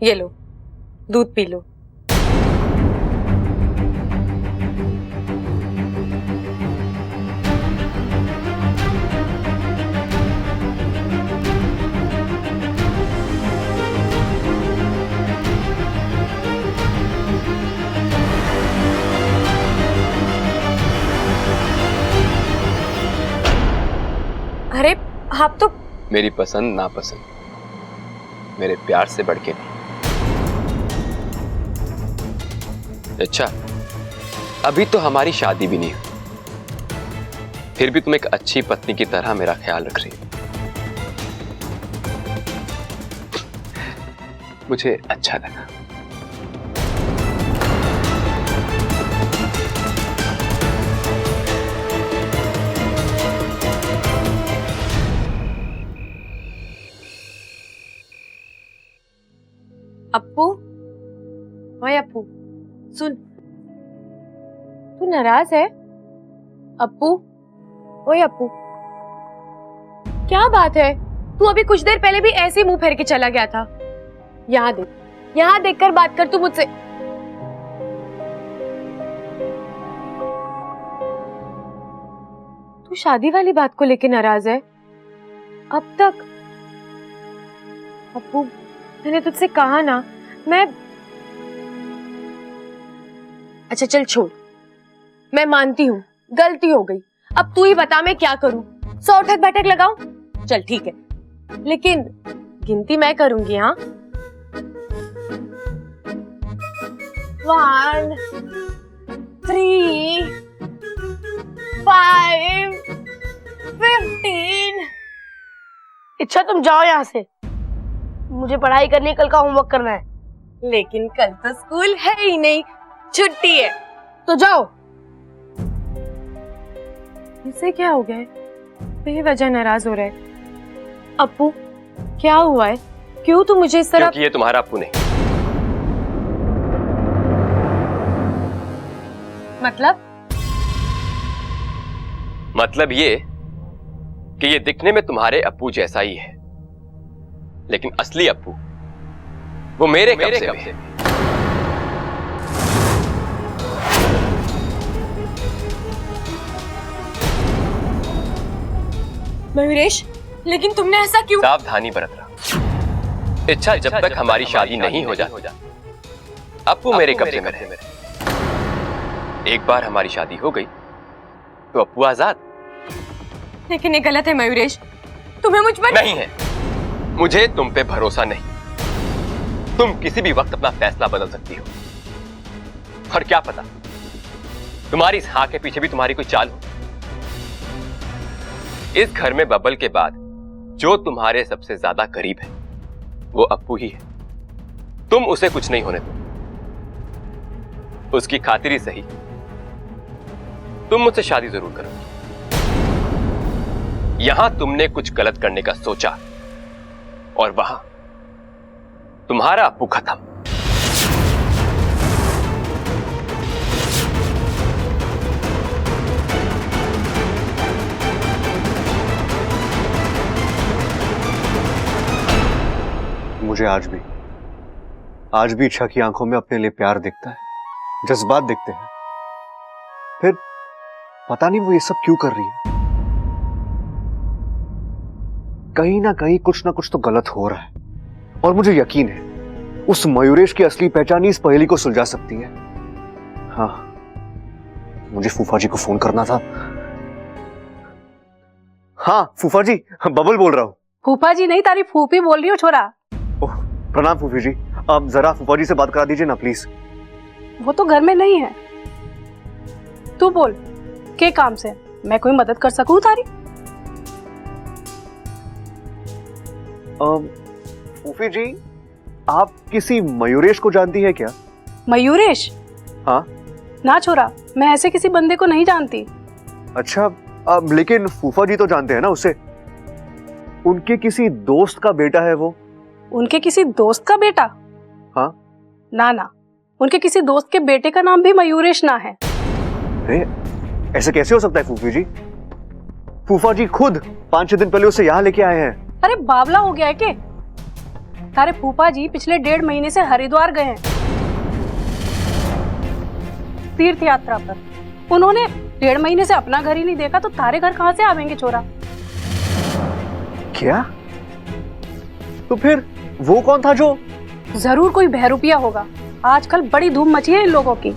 ये लो, दूध P low. अरे आप तो मेरी पसंद नापसंद मेरे प्यार से बढ़ के नहीं। अच्छा, अभी तो हमारी शादी भी नहीं हुई, फिर भी तुम एक अच्छी पत्नी की तरह मेरा ख्याल रख रही हो। मुझे अच्छा लगा। अप्पू, ओए अप्पू, सुन, तू नाराज है? अप्पू, ओए अप्पू, क्या बात है? तू अभी कुछ देर पहले भी ऐसे मुंह फेर के चला गया था। यहाँ देख, यहाँ देखकर बात कर तू मुझसे। तू शादी वाली बात को लेके नाराज है? अब तक अप्पू, मैंने तुझसे कहा ना, मैं अच्छा चल छोड़, मैं मानती हूँ गलती हो गई। अब तू ही बता मैं क्या करूं? 100 उठक बैठक लगाऊं? चल ठीक है, लेकिन गिनती मैं करूंगी। हाँ, 1 3 5 15। इच्छा तुम जाओ यहाँ से, मुझे पढ़ाई करनी है, कल का होमवर्क करना है। लेकिन कल तो स्कूल है ही नहीं, छुट्टी है। तो जाओ। इसे क्या हो गया है? बेवजह नाराज हो रहा है। अप्पू, क्या हुआ है? क्यों तू मुझे इस तरह? क्योंकि ये तुम्हारा अप्पू नहीं। मतलब ये कि ये दिखने में तुम्हारे अप्पू जैसा ही है, लेकिन असली अप्पू वो मेरे कब्जे में है। मयूरेश, लेकिन तुमने ऐसा क्यों? सावधानी बरत रहा। इच्छा जब तक हमारी शादी नहीं हो जाती, अप्पू मेरे कब्जे में रहे। एक बार हमारी शादी हो गई तो अप्पू आजाद। लेकिन ये गलत है मयूरेश, तुम्हें मुझ पर नहीं है। मुझे तुम पे भरोसा नहीं। तुम किसी भी वक्त अपना फैसला बदल सकती हो, और क्या पता तुम्हारी इस हाँ के पीछे भी तुम्हारी कोई चाल हो। इस घर में बबल के बाद जो तुम्हारे सबसे ज्यादा करीब है वो अप्पू ही है। तुम उसे कुछ नहीं होने दो, उसकी खातिर ही सही तुम मुझसे शादी जरूर करो। यहां तुमने कुछ गलत करने का सोचा और वहां तुम्हारा अप्पू खत्म। मुझे आज भी इच्छा की आंखों में अपने लिए प्यार दिखता है, जज्बात दिखते हैं। फिर पता नहीं वो ये सब क्यों कर रही है। कहीं ना कहीं कुछ ना कुछ तो गलत हो रहा है, और मुझे यकीन है उस मयूरेश की असली पहचान ही इस पहेली को सुलझा सकती है। हाँ, मुझे फूफा जी को फोन करना था। हाँ फूफा जी, बबल बोल रहा हूँ। फूफा जी नहीं, तारी फूफी बोल रही हो छोरा। ओह, प्रणाम फूफी जी। अब जरा फूफा जी से बात करा दीजिए ना प्लीज। वो तो घर में नहीं है। तू बोल, के काम से मैं कोई मदद कर सकूं तारी? फूफी जी, आप किसी मयूरेश को जानती है क्या? मयूरेश? हाँ। ना छोरा, मैं ऐसे किसी बंदे को नहीं जानती। अच्छा, लेकिन फूफा जी तो जानते हैं ना उसे। उनके किसी दोस्त का बेटा है वो। उनके किसी दोस्त का बेटा? हाँ। ना, उनके किसी दोस्त के बेटे का नाम भी मयूरेश ना है। अरे ऐसे कैसे हो सकता है फूफी जी? फूफा जी खुद 5-6 दिन पहले उसे यहाँ लेके आए हैं। अरे बावला हो गया है के? तारे फूफा जी पिछले 1.5 महीने से हरिद्वार गए हैं तीर्थ यात्रा पर। उन्होंने 1.5 महीने से अपना घर ही नहीं देखा, तो तारे घर कहाँ से आवेंगे छोरा? क्या? तो फिर वो कौन था जो? जरूर कोई बहरूपिया होगा। आजकल बड़ी धूम मची है इन लोगों की।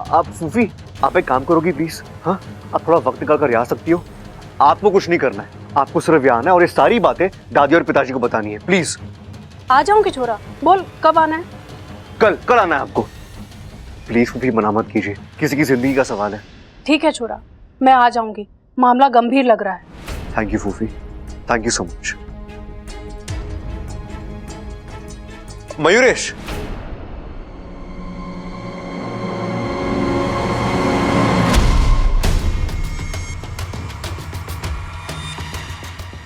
आप फूफी, आप एक काम करोगी प्लीज? हाँ, आप थोड़ा वक्त निकाल कर यहाँ आ सकती हो? आपको कुछ नहीं करना है, आपको सिर्फ यहाँ आना है और ये सारी बातें दादी और पिताजी को बतानी है, प्लीज। आ जाऊंगी छोरा, बोल कब आना है? कल आना है आपको। प्लीज फूफी, मना मत कीजिए, किसी की जिंदगी का सवाल है। ठीक है छोरा, मैं आ जाऊंगी, मामला गंभीर लग रहा है। थैंक यू फूफी, thank you so much. Mayuresh,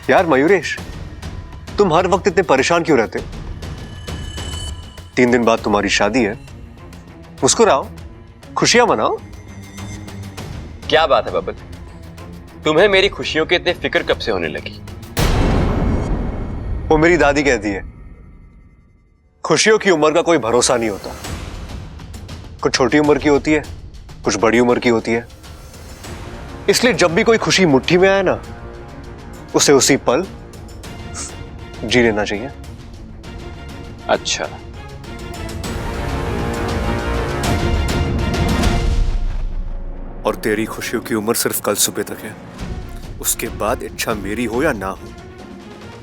यार मयूरेश, तुम हर वक्त इतने परेशान क्यों रहते? 3 दिन बाद तुम्हारी शादी है, मुस्कुराओ, खुशियां मनाओ। क्या बात है बबल, तुम्हें मेरी खुशियों की इतनी फिक्र कब से होने लगी? वो मेरी दादी कहती है, खुशियों की उम्र का कोई भरोसा नहीं होता। कुछ छोटी उम्र की होती है, कुछ बड़ी उम्र की होती है। इसलिए जब भी कोई खुशी मुट्ठी में आए ना, उसे उसी पल जी लेना चाहिए। अच्छा, और तेरी खुशियों की उम्र सिर्फ कल सुबह तक है। उसके बाद इच्छा मेरी हो या ना हो,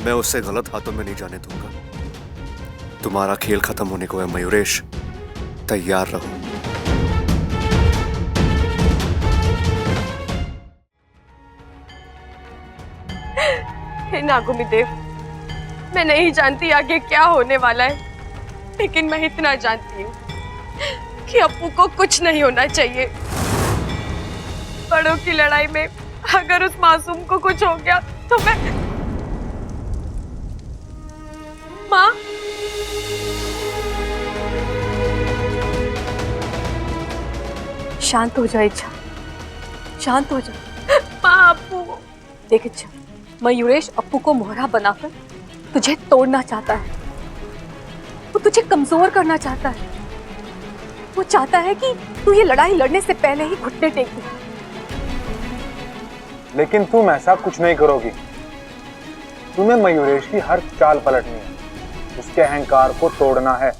मैं उसे गलत हाथों में नहीं जाने दूंगा। तुम्हारा खेल खत्म होने को है मयूरेश, तैयार रहो। हे नागुमी देव, मैं नहीं जानती आगे क्या होने वाला है, लेकिन मैं इतना जानती हूँ कि अप्पू को कुछ नहीं होना चाहिए। बड़ों की लड़ाई में अगर उस मासूम को कुछ हो गया तो मैं... माँ, शांत हो जा इच्छा, शांत हो जा। माँ, अप्पू। देख इच्छा, मयूरेश अप्पू को मोहरा बनाकर तुझे तोड़ना चाहता है। वो तुझे कमजोर करना चाहता है। वो चाहता है कि तू ये लड़ाई लड़ने से पहले ही घुटने टेक दे। लेकिन तुम ऐसा कुछ नहीं करोगी। तुम्हें मयूरेश की हर चाल पलटनी है, उसके अहंकार को तोड़ना है।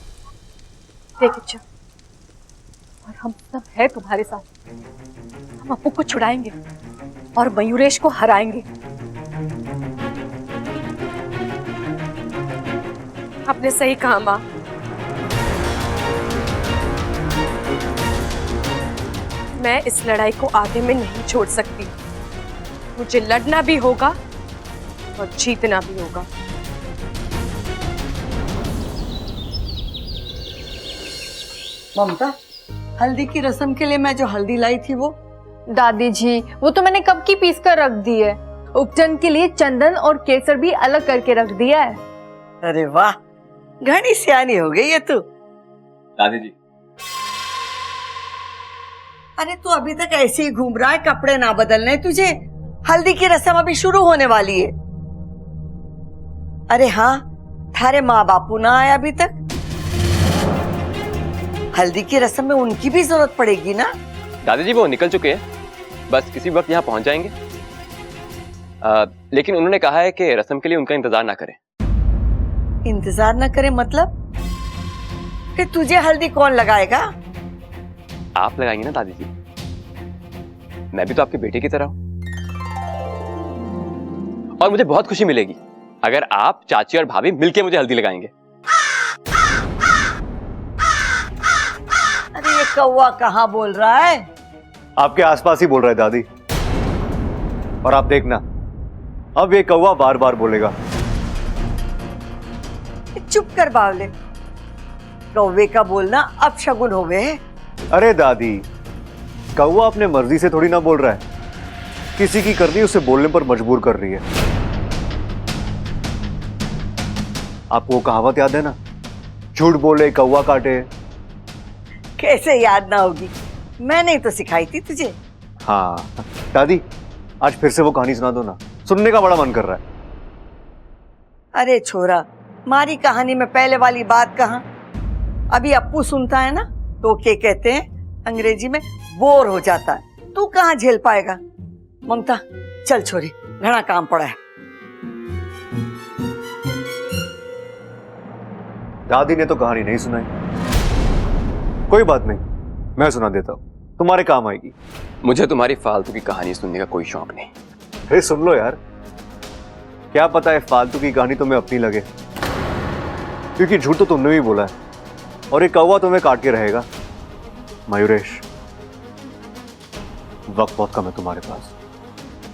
देख इच्छा, और हम सब है तुम्हारे साथ। हम अप्पू को छुड़ाएंगे और मयूरेश को हराएंगे। आपने सही कहा माँ। मैं इस लड़ाई को आगे में नहीं छोड़ सकती। मुझे लड़ना भी होगा और जीतना भी होगा। ममता, हल्दी की रस्म के लिए मैं जो हल्दी लाई थी वो? दादी जी, वो तो मैंने कब की पीस कर रख दी है। उपचन के लिए चंदन और केसर भी अलग करके रख दिया है। अरे वाह, घनी सियानी हो गई है तू। दादी जी, अरे तू अभी तक ऐसे ही घूम रहा है, कपड़े ना बदलने तुझे। हल्दी की रस्म अभी शुरू होने वाली है। अरे हाँ, थारे माँ बापू ना आए अभी तक। हल्दी की रस्म में उनकी भी जरूरत पड़ेगी ना। दादी जी वो निकल चुके हैं, बस किसी वक्त यहाँ पहुंच जाएंगे। लेकिन उन्होंने कहा है कि रस्म के लिए उनका इंतजार ना करें। इंतजार न करे मतलब? फिर तुझे हल्दी कौन लगाएगा? आप लगाएंगे ना दादी जी, मैं भी तो आपके बेटे की तरह हूं। और मुझे बहुत खुशी मिलेगी अगर आप, चाची और भाभी मिलके मुझे हल्दी लगाएंगे। अरे ये कौवा कहाँ बोल रहा है? आपके आसपास ही बोल रहा है दादी। और आप देखना, अब ये कौवा बार बार बोलेगा। चुप कर बावले, कौवे का बोलना अब शगुन हो गए। अरे दादी, कौवा अपने मर्जी से थोड़ी ना बोल रहा है, किसी की करनी उसे बोलने पर मजबूर कर रही है। आपको वो कहावत याद है ना, झूठ बोले कौवा काटे। कैसे याद ना होगी? मैंने तो सिखाई थी तुझे। हाँ दादी, आज फिर से वो कहानी सुना दो ना, सुनने का बड़ा मन कर रहा है। अरे छोरा, मारी कहानी में पहले वाली बात कहाँ। अभी अप्पू सुनता है ना तो क्या कहते हैं अंग्रेजी में, बोर हो जाता है। तू कहाँ झेल पाएगा। ममता चल छोरी, घना काम पड़ा है। दादी ने तो कहानी नहीं सुनाई। कोई बात नहीं, मैं सुना देता हूँ, तुम्हारे काम आएगी। मुझे तुम्हारी फालतू की कहानी सुनने का कोई शौक नहीं। अरे सुन लो यार, क्या पता है फालतू की कहानी तुम्हें अपनी लगे, क्योंकि झूठ तो तुमने भी बोला है और ये कौवा तुम्हें काट के रहेगा। मयूरेश, वक्त बहुत कम है तुम्हारे पास,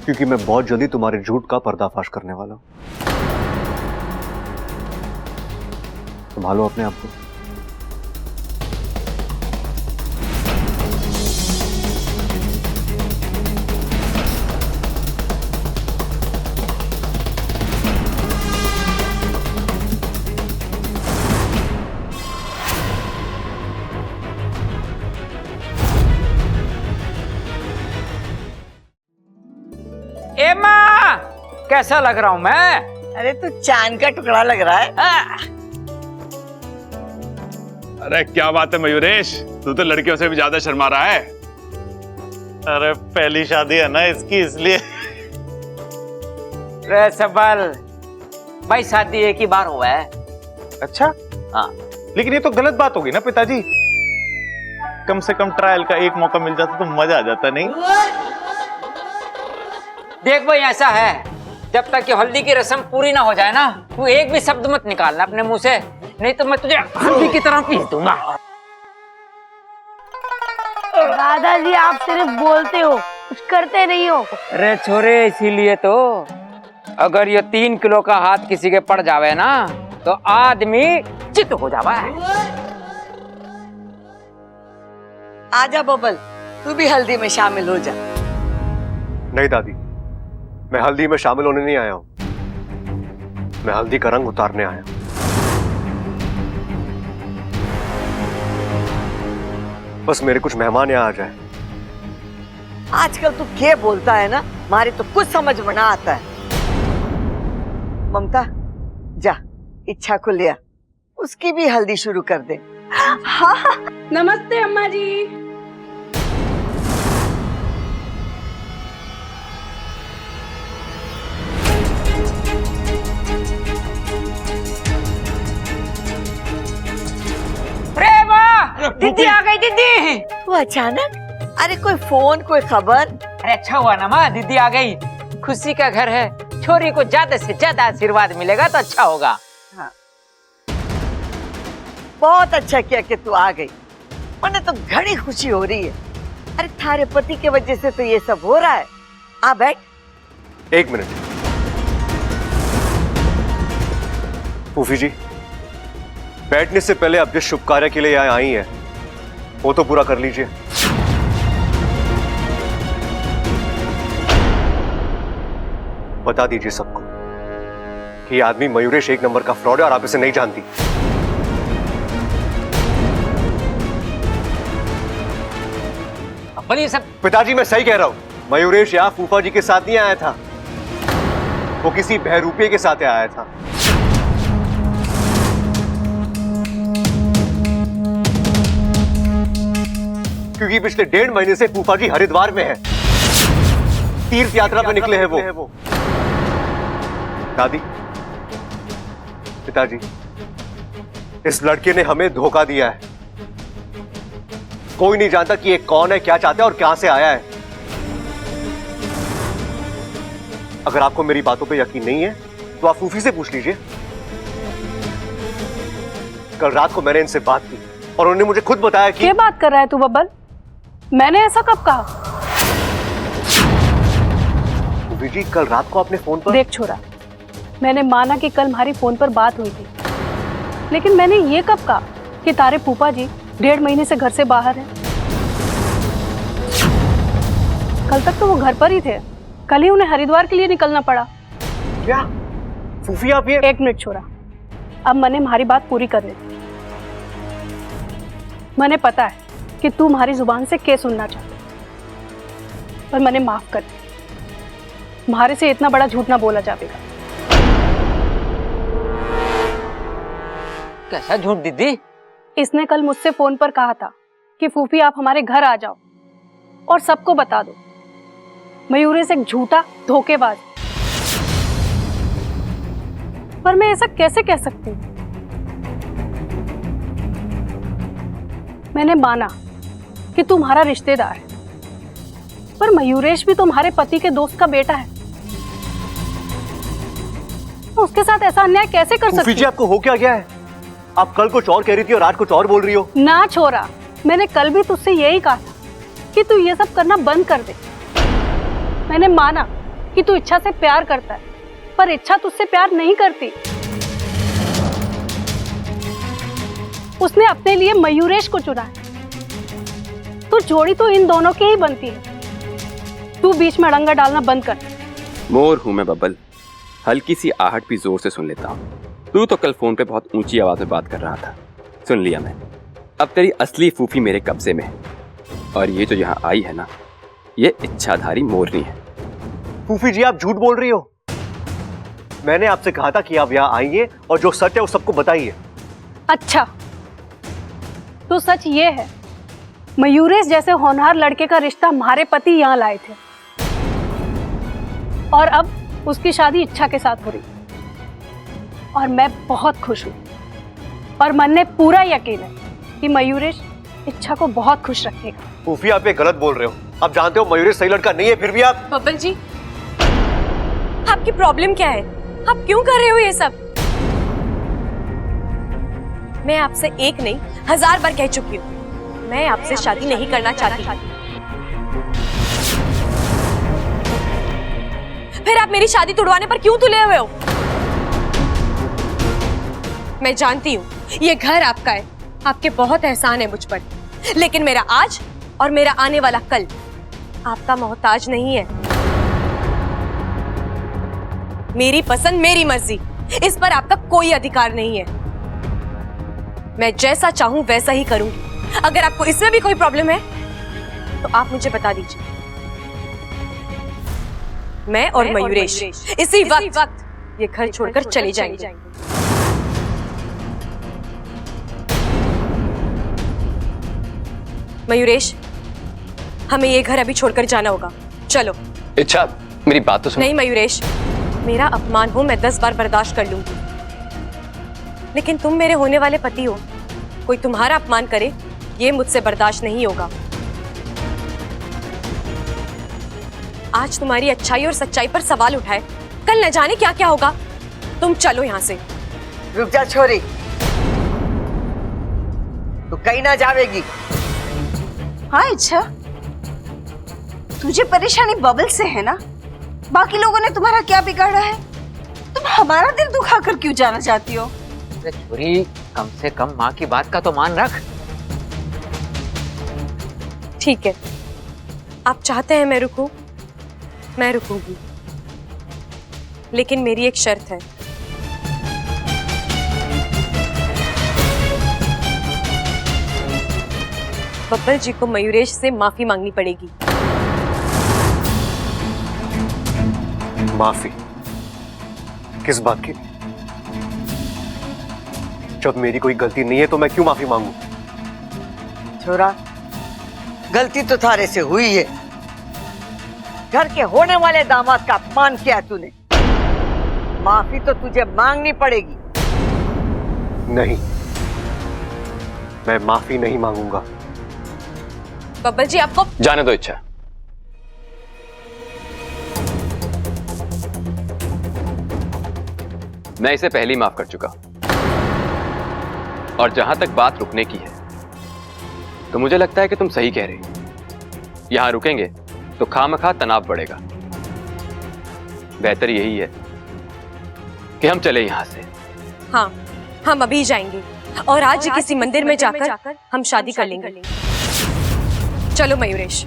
क्योंकि मैं बहुत जल्दी तुम्हारे झूठ का पर्दाफाश करने वाला हूं। संभालो अपने आप को। ए माँ, कैसा लग रहा हूँ मैं? अरे तू चांद का टुकड़ा लग रहा है। अरे क्या बात है मयूरेश, तू तो लड़कियों से भी ज्यादा शर्मा रहा है। अरे पहली शादी है ना इसकी, इसलिए। रे सबल, भाई शादी एक ही बार हुआ है। अच्छा हाँ, लेकिन ये तो गलत बात होगी ना पिताजी। कम से कम ट्रायल का एक मौका मिल जाता तो मजा आ जाता। नहीं देख भाई ऐसा है, जब तक कि हल्दी की रस्म पूरी ना हो जाए ना, तू एक भी शब्द मत निकालना अपने मुंह से, नहीं तो मैं तुझे हल्दी की तरह पीस दूंगा। दादाजी आप सिर्फ बोलते हो, कुछ करते नहीं हो। अरे छोरे, इसीलिए तो अगर ये 3 किलो का हाथ किसी के पड़ जावे ना तो आदमी चित हो जावा है। आजा बबल, तू भी हल्दी में शामिल हो जा। नहीं दादी, मैं हल्दी में शामिल होने नहीं आया हूं, मैं हल्दी का रंग उतारने आया हूं। बस मेरे कुछ मेहमान यहाँ आ जाए। आजकल तू क्या बोलता है ना, मारे तो कुछ समझ में ना आता है। ममता जा, इच्छा को ले आ, उसकी भी हल्दी शुरू कर दे। हाँ नमस्ते अम्मा जी। दीदी आ गई। दीदी वो अचानक, अरे कोई फोन कोई खबर? अरे अच्छा हुआ ना माँ, दीदी आ गई। खुशी का घर है, छोरी को ज्यादा से ज्यादा आशीर्वाद मिलेगा तो अच्छा होगा। हाँ। बहुत अच्छा किया कि तू आ गई, उन्हें तो घनी खुशी हो रही है। अरे थारे पति के वजह से तो ये सब हो रहा है। आ बैठ। एक मिनट फूफी जी, बैठने से पहले अब जिस शुभ कार्य के लिए यहाँ आई है वो तो पूरा कर लीजिए। बता दीजिए सबको कि ये आदमी मयूरेश एक नंबर का फ्रॉड है और आप इसे नहीं जानती। पर ये सब पिताजी मैं सही कह रहा हूं, मयूरेश यहाँ फूफा जी के साथ नहीं आया था, वो किसी बहरूपिये के साथ आया था। क्योंकि पिछले 1.5 महीने से फूफा जी हरिद्वार में है, तीर्थ यात्रा पे निकले हैं वो। दादी, पिताजी, इस लड़के ने हमें धोखा दिया है। कोई नहीं जानता कि ये कौन है, क्या चाहता है और कहां से आया है। अगर आपको मेरी बातों पे यकीन नहीं है तो आप फूफी से पूछ लीजिए। कल रात को मैंने इनसे बात की और उन्होंने मुझे खुद बताया कि क्या बात कर रहा है तू बब्बल? मैंने ऐसा कब कहा? फूफी जी, कल रात को आपने फोन पर देख छोरा, मैंने माना कि कल हमारी फोन पर बात हुई थी, लेकिन मैंने ये कब कहा कि तारे फूफा जी 1.5 महीने से घर से बाहर हैं। कल तक तो वो घर पर ही थे, कल ही उन्हें हरिद्वार के लिए निकलना पड़ा। क्या फूफी आप ये? एक मिनट छोरा, अब मैंने हमारी बात पूरी कर ली। मैंने पता है कि तू हमारी जुबान से क्या सुनना चाहती, पर मैंने माफ कर दिया। तुम्हारे से इतना बड़ा झूठ ना बोला जाएगा। कैसा झूठ दीदी? इसने कल मुझसे फोन पर कहा था कि फूफी आप हमारे घर आ जाओ और सबको बता दो मयूरेश एक झूठा धोखेबाज। पर मैं ऐसा कैसे कह सकती हूँ? मैंने माना कि तुम्हारा रिश्तेदार है, पर मयूरेश भी तुम्हारे पति के दोस्त का बेटा है। उसके साथ ऐसा अन्याय कैसे कर सकती? फूफी जी आपको हो क्या गया है? आप कल कुछ और कह रही थी और आज कुछ और बोल रही हो। ना छोरा, मैंने कल भी तुझसे यही कहा था कि तू ये सब करना बंद कर दे। मैंने माना कि तू इच्छा से प्यार करता है, पर इच्छा तुझसे प्यार नहीं करती। उसने अपने लिए मयूरेश को चुना है। तो जोड़ी तो इन दोनों की ही बनती है। तू बीच में अड़ंगा डालना बंद कर। मोर हूं मैं बब्बल, हल्की सी आहट भी जोर से सुन लेता हूँ। तू तो कल फोन पे बहुत ऊंची आवाज में बात कर रहा था, सुन लिया मैंने। अब तेरी असली फूफी मेरे कब्जे में है, और ये जो यहाँ आई है ना, ये इच्छाधारी मोरनी है। फूफी जी आप झूठ बोल रही हो। मैंने आपसे कहा था कि आप यहाँ आइए और जो सच है वो सबको बताइए। अच्छा, तो सच ये है मयूरेश जैसे होनहार लड़के का रिश्ता हमारे पति यहाँ लाए थे, और अब उसकी शादी इच्छा के साथ हो रही, और मैं बहुत खुश हूँ। और मन में पूरा यकीन है कि मयूरेश इच्छा को बहुत खुश रखेगा। फूफी आप ये गलत बोल रहे हो। आप जानते हो मयूरेश सही लड़का नहीं है, फिर भी आप। बब्बल जी, आपकी प्रॉब्लम क्या है? आप क्यों कर रहे हो ये सब? मैं आपसे एक नहीं 1000 बार कह चुकी हूँ, मैं आपसे शादी नहीं करना चाहती। फिर आप मेरी शादी तुड़वाने पर क्यों तुले हुए हो? मैं जानती हूँ ये घर आपका है, आपके बहुत एहसान है मुझ पर, लेकिन मेरा आज और मेरा आने वाला कल आपका मोहताज नहीं है। मेरी पसंद, मेरी मर्जी, इस पर आपका कोई अधिकार नहीं है। मैं जैसा चाहूं वैसा ही करूंगी। अगर आपको इसमें भी कोई प्रॉब्लम है तो आप मुझे बता दीजिए। मैं और मयूरेश इसी वक्त ये घर छोड़कर चले जाएंगे। मयूरेश, हमें ये घर अभी छोड़कर जाना होगा, चलो। इच्छा, मेरी बात तो सुन। नहीं मयूरेश, मेरा अपमान हो मैं 10 बार बर्दाश्त कर लूंगी, लेकिन तुम मेरे होने वाले पति हो, कोई तुम्हारा अपमान करे ये मुझसे बर्दाश्त नहीं होगा। आज तुम्हारी अच्छाई और सच्चाई पर सवाल उठाए, कल न जाने क्या क्या होगा। तुम चलो यहाँ से। रुक जा छोरी, तू कहीं ना जावेगी। हाँ इच्छा, तुझे परेशानी बबल से है ना? बाकी लोगों ने तुम्हारा क्या बिगाड़ा है? तुम हमारा दिल दुखाकर क्यों जाना चाहती हो? अरे छोरी, कम से कम माँ की बात का तो मान रख। ठीक है, आप चाहते हैं मैं रुकूं, मैं रुकूंगी, लेकिन मेरी एक शर्त है। बब्बल जी को मयूरेश से माफी मांगनी पड़ेगी। माफी? किस बात की? जब मेरी कोई गलती नहीं है तो मैं क्यों माफी मांगू? छोरा, गलती तो थारे से हुई है। घर के होने वाले दामाद का अपमान किया तूने, माफी तो तुझे मांगनी पड़ेगी। नहीं, मैं माफी नहीं मांगूंगा। बब्बल जी आपको जाने दो इच्छा। मैं इसे पहले ही माफ कर चुका, और जहां तक बात रुकने की है तो मुझे लगता है कि तुम सही कह रही हो। यहां रुकेंगे तो खामखा तनाव बढ़ेगा। बेहतर यही है कि हम चले यहां से। हाँ, हम अभी जाएंगे और आज ही किसी मंदिर में जाकर हम शादी कर लेंगे। चलो Mayuresh.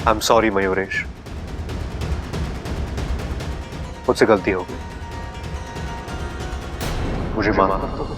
I am sorry Mayuresh, मुझसे गलती हो गई, मुझे माफ कर दो।